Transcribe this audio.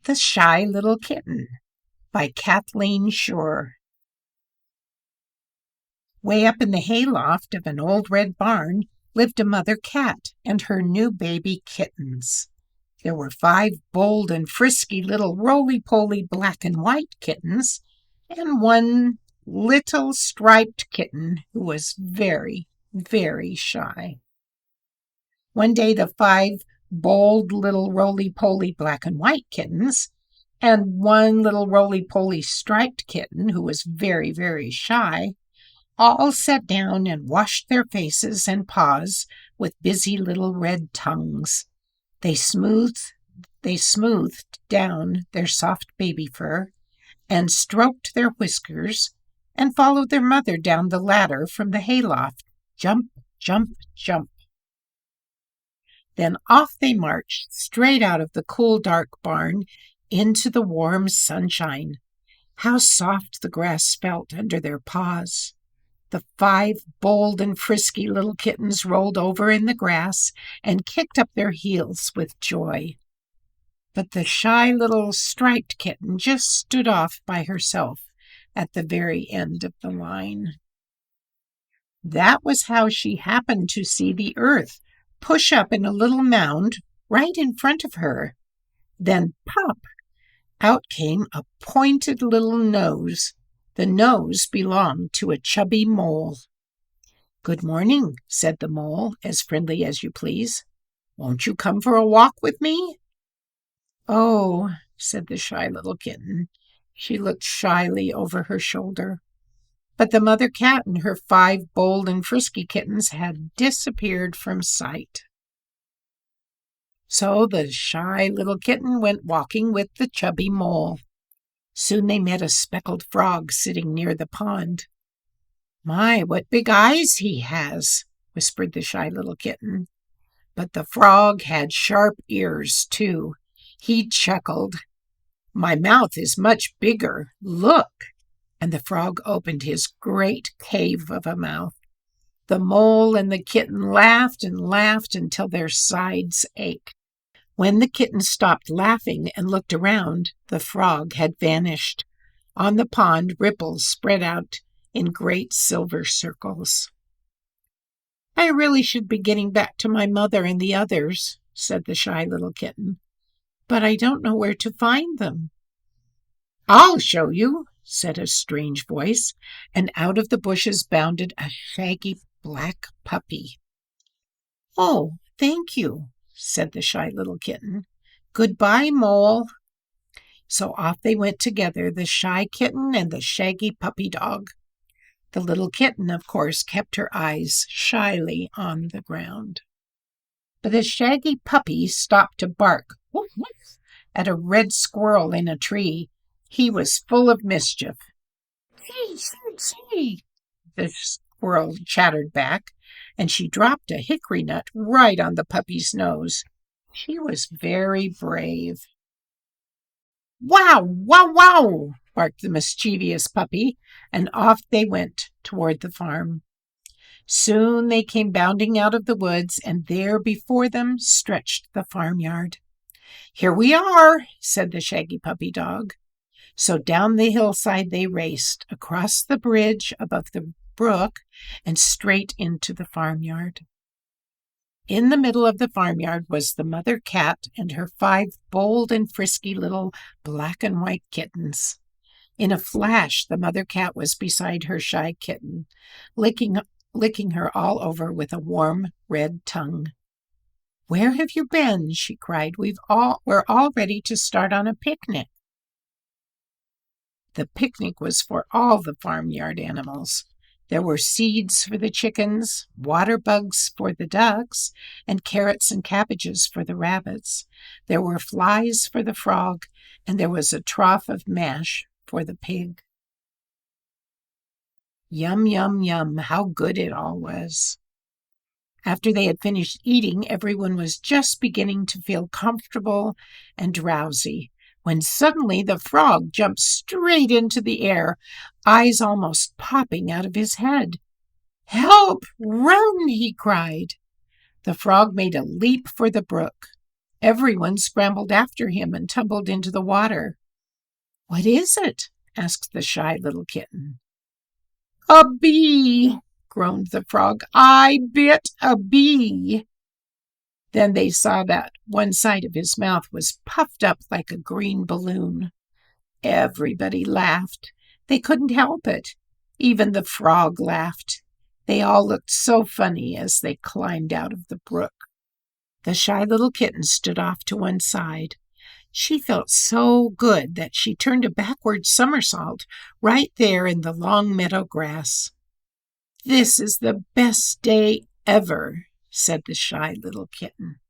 The Shy Little Kitten by Cathleen Schurr. Way up in the hayloft of an old red barn lived a mother cat and her new baby kittens. There were 5 bold and frisky little roly-poly black and white kittens, and 1 little striped kitten who was very, very shy. One day the 5 bold little roly-poly black and white kittens and 1 little roly-poly striped kitten who was very, very shy all sat down and washed their faces and paws with busy little red tongues. They smoothed down their soft baby fur and stroked their whiskers and followed their mother down the ladder from the hayloft. Jump, jump, jump. Then off they marched, straight out of the cool, dark barn into the warm sunshine. How soft the grass felt under their paws. The 5 bold and frisky little kittens rolled over in the grass and kicked up their heels with joy. But the shy little striped kitten just stood off by herself at the very end of the line. That was how she happened to see the earth push up in a little mound right in front of her. Then pop! Out came a pointed little nose. The nose belonged to a chubby mole. "Good morning," said the mole, as friendly as you please. "Won't you come for a walk with me?" "Oh," said the shy little kitten. She looked shyly over her shoulder. But the mother cat and her 5 bold and frisky kittens had disappeared from sight. So the shy little kitten went walking with the chubby mole. Soon they met a speckled frog sitting near the pond. "My, what big eyes he has," whispered the shy little kitten. But the frog had sharp ears, too. He chuckled. "My mouth is much bigger. Look!" And the frog opened his great cave of a mouth. The mole and the kitten laughed and laughed until their sides ached. When the kitten stopped laughing and looked around, the frog had vanished. On the pond, ripples spread out in great silver circles. "I really should be getting back to my mother and the others," said the shy little kitten, "but I don't know where to find them." "I'll show you," said a strange voice, and out of the bushes bounded a shaggy black puppy. "Oh, thank you," said the shy little kitten. "Goodbye, mole." So off they went together, the shy kitten and the shaggy puppy dog. The little kitten, of course, kept her eyes shyly on the ground. But the shaggy puppy stopped to bark woof, woof, at a red squirrel in a tree. He was full of mischief. "See, see, see," the squirrel chattered back, and she dropped a hickory nut right on the puppy's nose. She was very brave. "Wow, wow, wow," barked the mischievous puppy, and off they went toward the farm. Soon they came bounding out of the woods, and there before them stretched the farmyard. "Here we are," said the shaggy puppy dog. So down the hillside they raced, across the bridge above the brook, and straight into the farmyard. In the middle of the farmyard was the mother cat and her 5 bold and frisky little black and white kittens. In a flash, the mother cat was beside her shy kitten, licking her all over with a warm red tongue. "Where have you been?" she cried. We're all ready to start on a picnic." The picnic was for all the farmyard animals. There were seeds for the chickens, water bugs for the ducks, and carrots and cabbages for the rabbits. There were flies for the frog, and there was a trough of mash for the pig. Yum, yum, yum, how good it all was. After they had finished eating, everyone was just beginning to feel comfortable and drowsy, when suddenly the frog jumped straight into the air, eyes almost popping out of his head. "Help! Run!" he cried. The frog made a leap for the brook, Everyone scrambled after him and tumbled into the water. "What is it?" asked the shy little kitten. "A bee," groaned the frog. "I bit a bee." Then they saw that one side of his mouth was puffed up like a green balloon. Everybody laughed. They couldn't help it. Even the frog laughed. They all looked so funny as they climbed out of the brook. The shy little kitten stood off to one side. She felt so good that she turned a backward somersault right there in the long meadow grass. "This is the best day ever," said the shy little kitten.